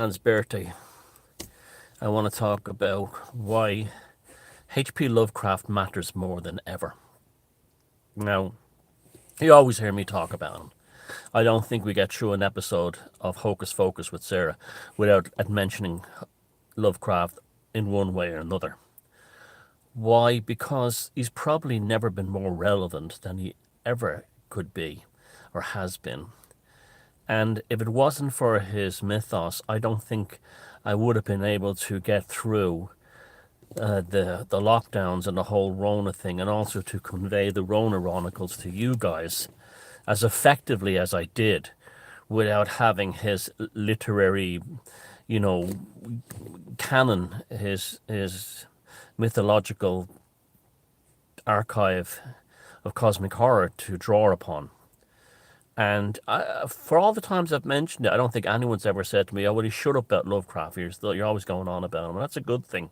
Anne's birthday, I want to talk about why H.P. Lovecraft matters more than ever. Now, you always hear me talk about him. I don't think we get through an episode of Hocus Pocus with Sarah without mentioning Lovecraft in one way or another. Why? Because he's probably never been more relevant than he ever could be or has been. And if it wasn't for his mythos, I don't think I would have been able to get through the lockdowns and the whole Rona thing, and also to convey the Rona Chronicles to you guys as effectively as I did, without having his literary, you know, canon, his mythological archive of cosmic horror to draw upon. And for all the times I've mentioned it, I don't think anyone's ever said to me, "Oh, well, you shut up about Lovecraft. You're always going on about him." And that's a good thing.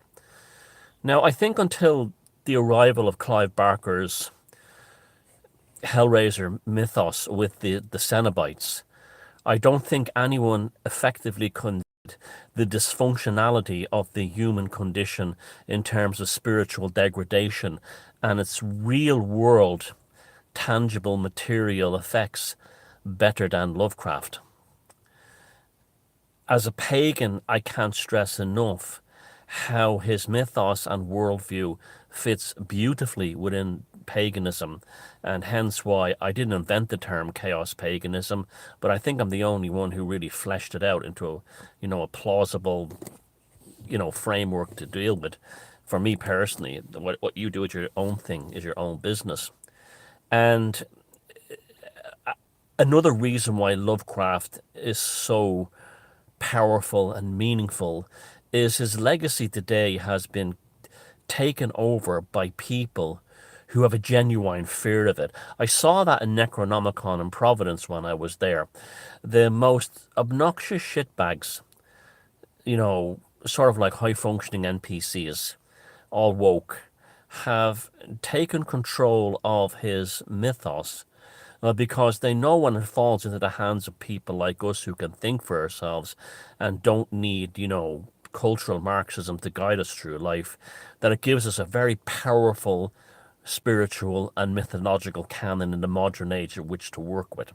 Now, I think until the arrival of Clive Barker's Hellraiser mythos with the Cenobites, I don't think anyone effectively condemned the dysfunctionality of the human condition in terms of spiritual degradation and its real world, tangible material effects better than Lovecraft. As a pagan, I can't stress enough how his mythos and worldview fits beautifully within paganism, and hence why I didn't invent the term chaos paganism, but I think I'm the only one who really fleshed it out into a plausible, framework to deal with. For me personally, what you do is your own thing, is your own business. And another reason why Lovecraft is so powerful and meaningful is his legacy today has been taken over by people who have a genuine fear of it. I saw that in Necronomicon in Providence when I was there. The most obnoxious shitbags, sort of like high functioning NPCs, all woke, have taken control of his mythos because they know when it falls into the hands of people like us who can think for ourselves and don't need, cultural Marxism to guide us through life, that it gives us a very powerful spiritual and mythological canon in the modern age of which to work with.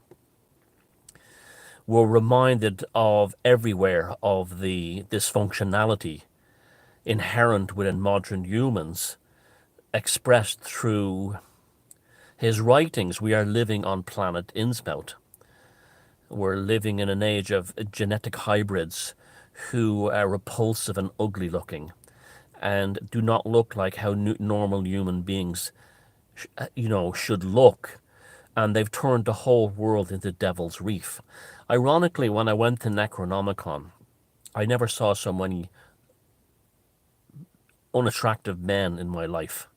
We're reminded of everywhere of the dysfunctionality inherent within modern humans, expressed through his writings. We are living on planet Innsmouth. We're living in an age of genetic hybrids who are repulsive and ugly looking and do not look like how normal human beings, should look. And they've turned the whole world into Devil's Reef. Ironically, when I went to Necronomicon, I never saw so many unattractive men in my life.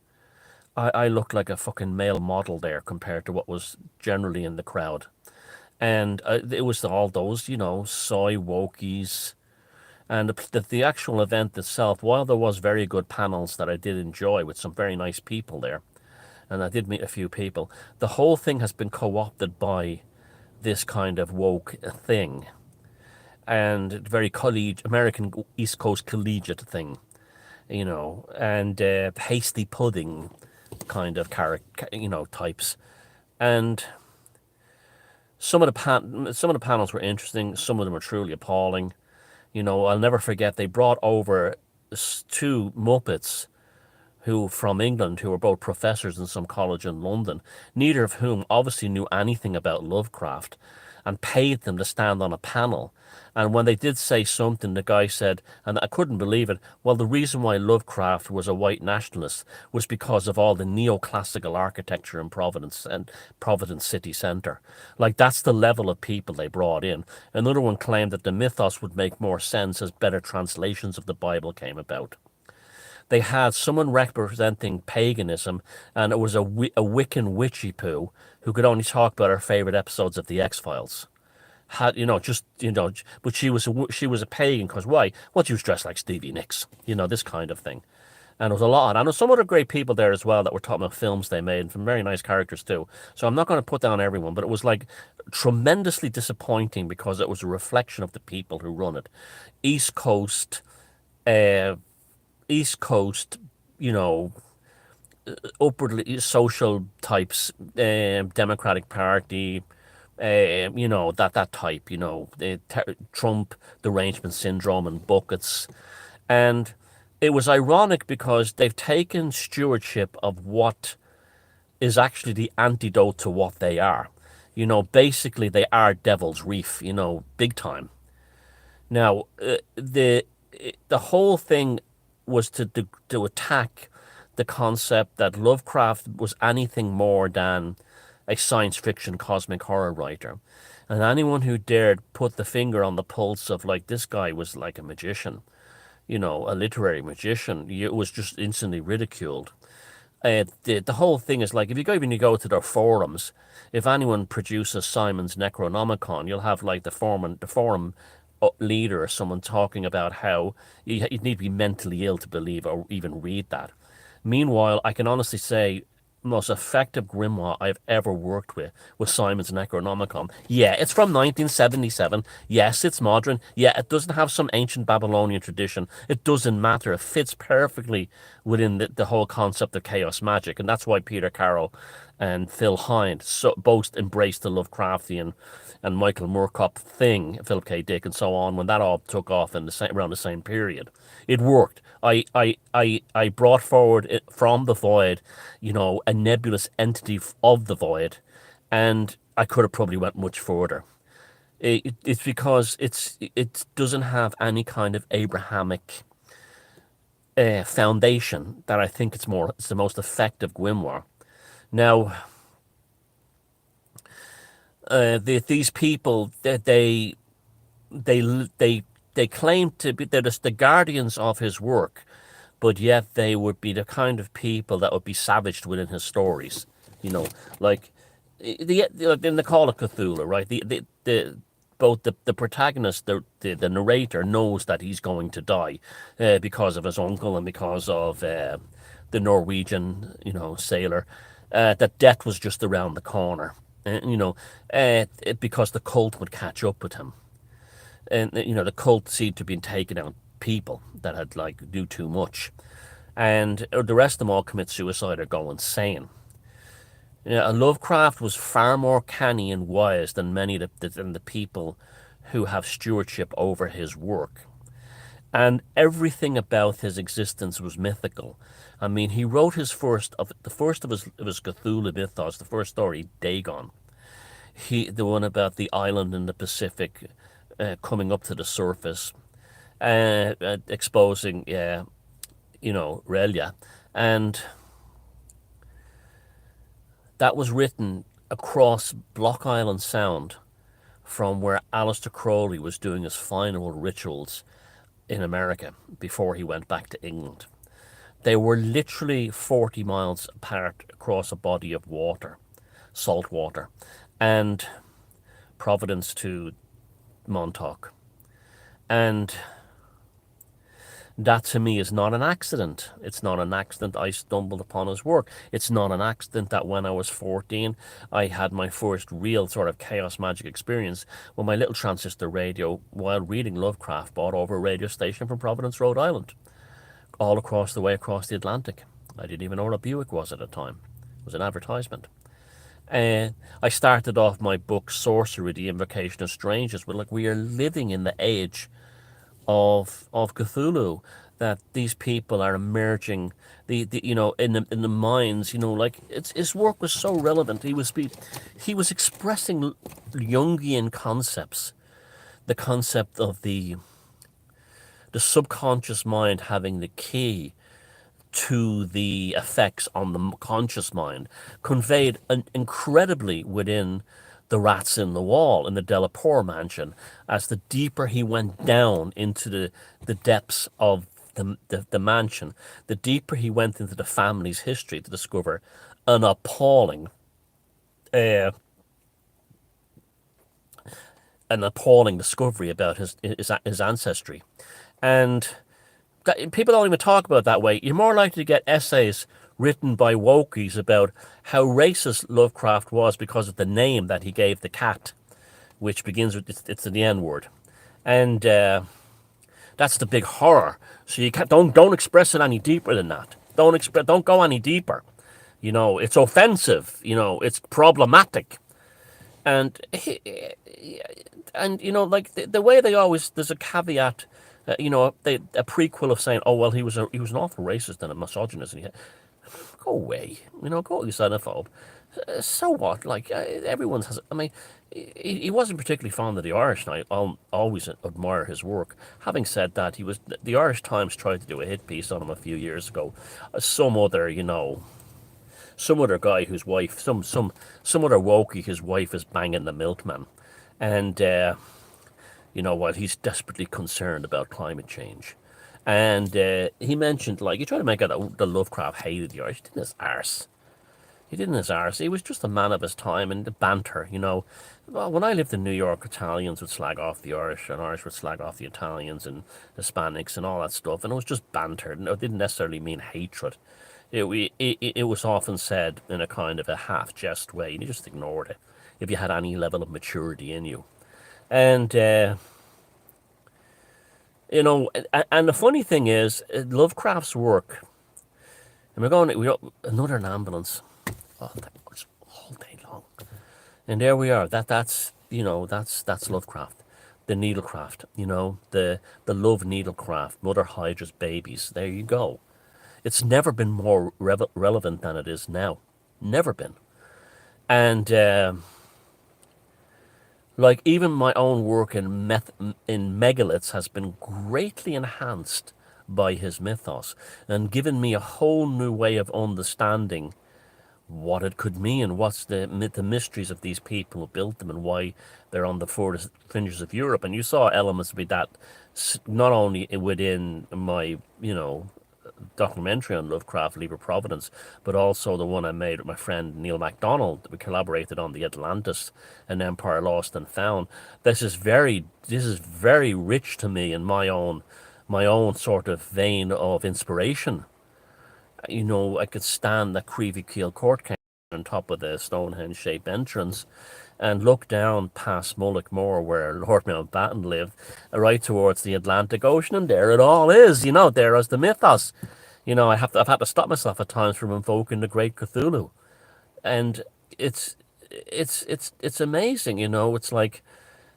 I looked like a fucking male model there compared to what was generally in the crowd. And it was all those, soy wokies. And the actual event itself, while there was very good panels that I did enjoy with some very nice people there, and I did meet a few people, the whole thing has been co-opted by this kind of woke thing. And very American East Coast collegiate thing, and hasty pudding kind of types. And some of the panels were interesting. Some of them were truly appalling. I'll never forget they brought over two Muppets who from England who were both professors in some college in London, neither of whom obviously knew anything about Lovecraft, and paid them to stand on a panel. And when they did say something, the guy said, and I couldn't believe it, well, the reason why Lovecraft was a white nationalist was because of all the neoclassical architecture in Providence and Providence city centre. Like, that's the level of people they brought in. Another one claimed that the mythos would make more sense as better translations of the Bible came about. They had someone representing paganism, and it was a Wiccan witchy poo who could only talk about her favorite episodes of the X-Files. But she was a pagan because why? Well, she was dressed like Stevie Nicks, this kind of thing. And there was a lot. And there's some other great people there as well that were talking about films they made, and some very nice characters too. So I'm not going to put down everyone, but it was like tremendously disappointing because it was a reflection of the people who run it. East Coast, uh, East Coast, you know, upwardly social types, Democratic Party, that type, Trump derangement syndrome and buckets. And it was ironic because they've taken stewardship of what is actually the antidote to what they are. Basically they are Devil's Reef, big time. Now, the whole thing was to attack the concept that Lovecraft was anything more than a science fiction cosmic horror writer. And anyone who dared put the finger on the pulse of like this guy was like a magician, a literary magician, it was just instantly ridiculed. The whole thing is like if you go even you go to their forums, if anyone produces Simon's Necronomicon, you'll have like the forum leader or someone talking about how you need to be mentally ill to believe or even read that. Meanwhile, I can honestly say most effective grimoire I've ever worked with was Simon's Necronomicon. Yeah, it's from 1977. Yes, it's modern. Yeah, it doesn't have some ancient Babylonian tradition. It doesn't matter. It fits perfectly within the whole concept of chaos magic. And that's why Peter Carroll and Phil Hind both embraced the Lovecraftian and Michael Moorcock thing, Philip K. Dick, and so on, when that all took off in around the same period. It worked. I brought forward from the void, a nebulous entity of the void, and I could have probably went much further. It's because it doesn't have any kind of Abrahamic foundation that I think it's the most effective grimoire. Now, these people they they they claim to be they're just the guardians of his work, but yet they would be the kind of people that would be savaged within his stories. You know, like in the Call of Cthulhu, right? The both the protagonist, the narrator, knows that he's going to die because of his uncle and because of the Norwegian, sailor. That death was just around the corner, because the cult would catch up with him, and the cult seemed to be taking out people that had like do too much, and the rest of them all commit suicide or go insane. Lovecraft was far more canny and wise than many of than the people who have stewardship over his work. And everything about his existence was mythical. I mean, he wrote the first of his Cthulhu mythos, the first story, Dagon. The one about the island in the Pacific coming up to the surface, exposing, Relia, and that was written across Block Island Sound from where Aleister Crowley was doing his final rituals in America before he went back to England. They were literally 40 miles apart across a body of water, salt water, and Providence to Montauk. And that to me is not an accident. It's not an accident I stumbled upon his work. It's not an accident that when I was 14, I had my first real sort of chaos magic experience when my little transistor radio, while reading Lovecraft, bought over a radio station from Providence, Rhode Island, all across the way across the Atlantic. I didn't even know what a Buick was at the time. It was an advertisement. I started off my book, Sorcery, The Invocation of Strangers, with like, we are living in the age of Cthulhu, that these people are emerging in the minds, like his work was so relevant. He was expressing Jungian concepts, the concept of the subconscious mind having the key to the effects on the conscious mind, conveyed incredibly within the Rats in the Wall in the Delaporte mansion, as the deeper he went down into the depths of the mansion, the deeper he went into the family's history to discover an appalling uh, discovery about his ancestry. And people don't even talk about it that way. You're more likely to get essays written by wokies about how racist Lovecraft was because of the name that he gave the cat, which begins with it's the N word, and that's the big horror. So you can't don't express it any deeper than that. Don't go any deeper. It's offensive. It's problematic, and like the way they always there's a caveat. A prequel of saying, "Oh well, he was an awful racist and a misogynist." And go away, go you xenophobe. So what? Like everyone's has. I mean, he wasn't particularly fond of the Irish, and I always admire his work. Having said that, the Irish Times tried to do a hit piece on him a few years ago. Some other guy whose wife, some other wokey, his wife is banging the milkman, and while he's desperately concerned about climate change. And he mentioned, like, he tried to make out that the Lovecraft hated the Irish. He didn't his arse. He didn't his arse. He was just a man of his time and the banter. Well, when I lived in New York, Italians would slag off the Irish, and Irish would slag off the Italians and Hispanics and all that stuff. And it was just banter. It didn't necessarily mean hatred. It was often said in a kind of a half jest way, and you just ignored it if you had any level of maturity in you. And and the funny thing is, Lovecraft's work. And we got another ambulance. Oh, that was all day long. And there we are. That's Lovecraft, the needlecraft. The love needlecraft, Mother Hydra's babies. There you go. It's never been more relevant than it is now. Never been. And like even my own work in megaliths has been greatly enhanced by his mythos and given me a whole new way of understanding what it could mean, what's the mysteries of these people who built them and why they're on the fringes of Europe. And you saw elements of that not only within my, documentary on Lovecraft, Liber Providence, but also the one I made with my friend Neil MacDonald. We collaborated on the Atlantis and Empire Lost and Found. This is very rich to me in my own sort of vein of inspiration. I could stand that Creevy Keel Court came on top of the Stonehenge-shaped entrance and look down past Mullaghmore, where Lord Mountbatten lived, right towards the Atlantic Ocean, and there it all is. There is the mythos. I've had to stop myself at times from invoking the great Cthulhu, and it's amazing. It's like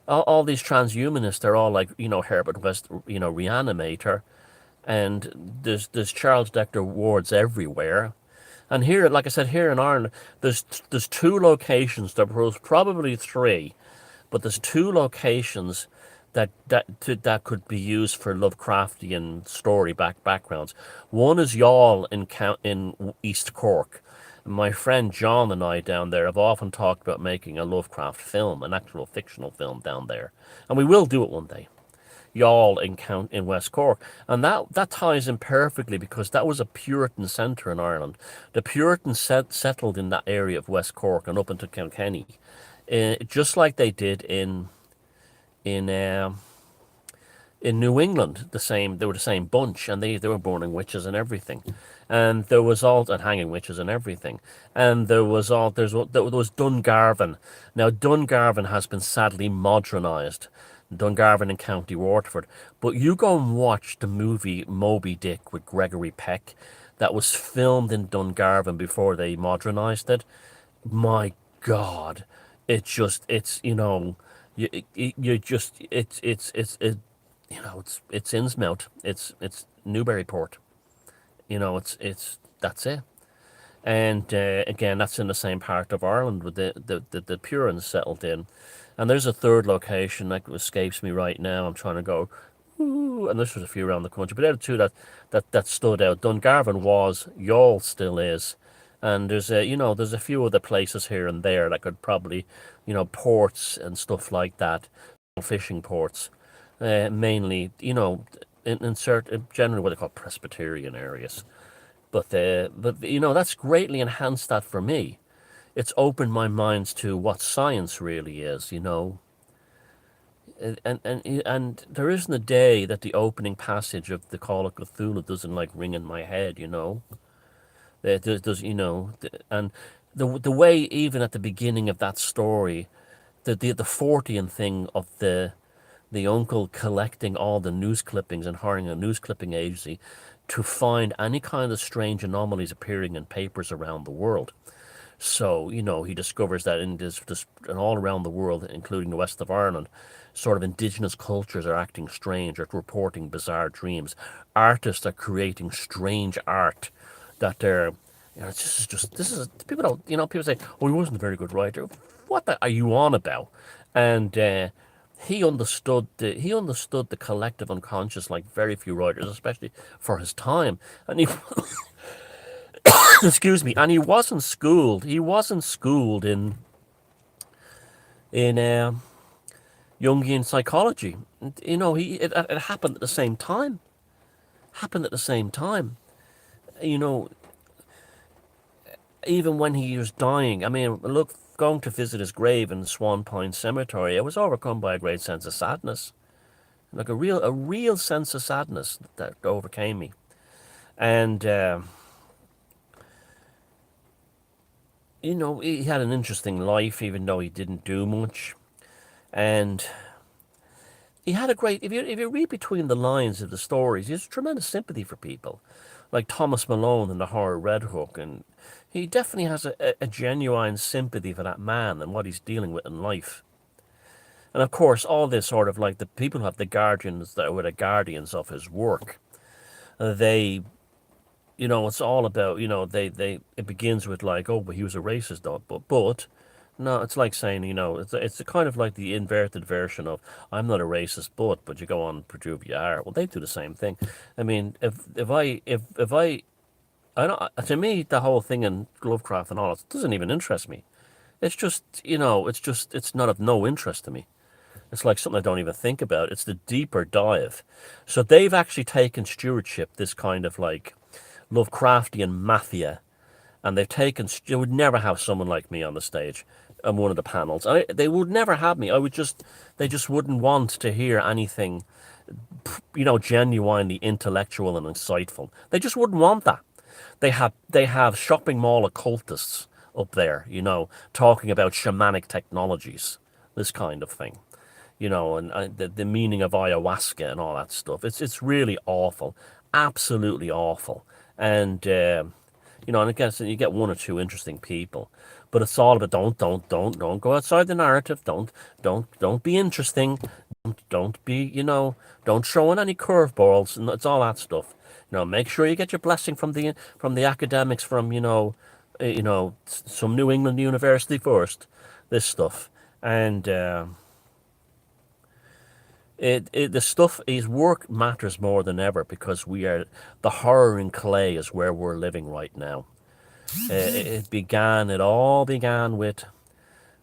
all these transhumanists. They're all like Herbert West, Reanimator, and there's Charles Dexter Wards everywhere. And here, like I said, here in Ireland, there's two locations. There was probably three, but there's two locations that could be used for Lovecraftian story backgrounds. One is Youghal in East Cork. My friend John and I down there have often talked about making a Lovecraft film, an actual fictional film down there, and we will do it one day. Youghal in West Cork, and that ties in perfectly because that was a Puritan centre in Ireland. The Puritans settled in that area of West Cork and up into Kilkenny, just like they did in New England. They were the same bunch, and they were burning witches and everything, and there was all and hanging witches and everything, and there was Dungarvan. Now Dungarvan has been sadly modernised. Dungarvan in County Waterford. But you go and watch the movie Moby Dick with Gregory Peck that was filmed in Dungarvan before they modernised it. My God, it's Innsmouth, it's Newburyport. That's it. And again, that's in the same part of Ireland with the Puritans settled in. And there's a third location that escapes me right now. I'm trying to go, ooh, and there's a few around the country. But there are two that stood out. Dungarvan was, Youghal still is. And there's a few other places here and there that could probably, ports and stuff like that, fishing ports, mainly, in certain, generally what they call Presbyterian areas. But that's greatly enhanced that for me. It's opened my minds to what science really is. And there isn't a day that the opening passage of the Call of Cthulhu doesn't like ring in my head, you know. There's you know, and the way even at the beginning of that story, the Fortean thing of the uncle collecting all the news clippings and hiring a news clipping agency to find any kind of strange anomalies appearing in papers around the world. So, you know, he discovers that in this and all around the world, including the west of Ireland, sort of indigenous cultures are acting strange, are reporting bizarre dreams. Artists are creating strange art that they're, you know, this is, people don't, you know, people say, oh, he wasn't a very good writer. What the, are you on about? And he understood the collective unconscious like very few writers, especially for his time. And he excuse me, and he wasn't schooled. He wasn't schooled in Jungian psychology. You know, it happened at the same time. Happened at the same time. You know, even when he was dying. I mean, look, going to visit his grave in Swan Pine Cemetery, I was overcome by a great sense of sadness, like a real sense of sadness that overcame me. And you know, he had an interesting life, even though he didn't do much. And he had a great, if you read between the lines of the stories, he has tremendous sympathy for people, like Thomas Malone in The Horror Red Hook. And he definitely has a genuine sympathy for that man and what he's dealing with in life. And of course, all this sort of like the people who have the guardians that were the guardians of his work, they, you know, it's all about, you know, it begins with like, oh, but he was a racist, though. But no, it's like saying, you know, it's a kind of like the inverted version of I'm not a racist, but you go on to prove you are. Well, they do the same thing. I mean, if I don't, to me, the whole thing in Lovecraft and all it doesn't even interest me. It's just, you know, it's not of no interest to me. It's like something I don't even think about. It's the deeper dive. So they've actually taken stewardship, this kind of like Lovecraftian mafia, and they've taken. They would never have someone like me on the stage on one of the panels. They would never have me. They just wouldn't want to hear anything, you know, genuinely intellectual and insightful. They just wouldn't want that. They have shopping mall occultists up there, you know, talking about shamanic technologies, this kind of thing, you know, and the meaning of ayahuasca and all that stuff. It's really awful, absolutely awful, and you know, and I guess you get one or two interesting people, but it's all about don't go outside the narrative. Don't be interesting. Don't be, you know, don't throw in any curveballs, and it's all that stuff. You know, make sure you get your blessing from the academics from, you know, some New England university first. This stuff, and the stuff, his work matters more than ever because we are, the horror in clay is where we're living right now. It all began with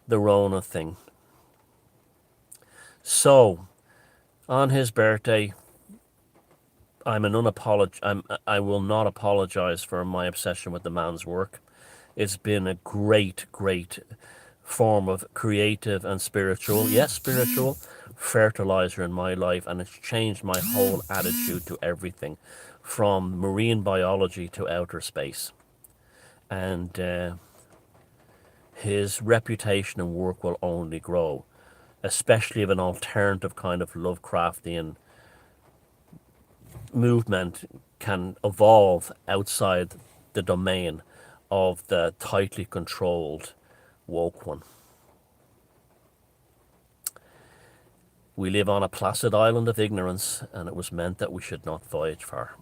the Rona thing. So, on his birthday, I will not apologize for my obsession with the man's work. It's been a great, great form of creative and spiritual, yes, spiritual fertilizer in my life, and it's changed my whole attitude to everything, from marine biology to outer space. And his reputation and work will only grow, especially if an alternative kind of Lovecraftian movement can evolve outside the domain of the tightly controlled woke one. We live on a placid island of ignorance, and it was meant that we should not voyage far.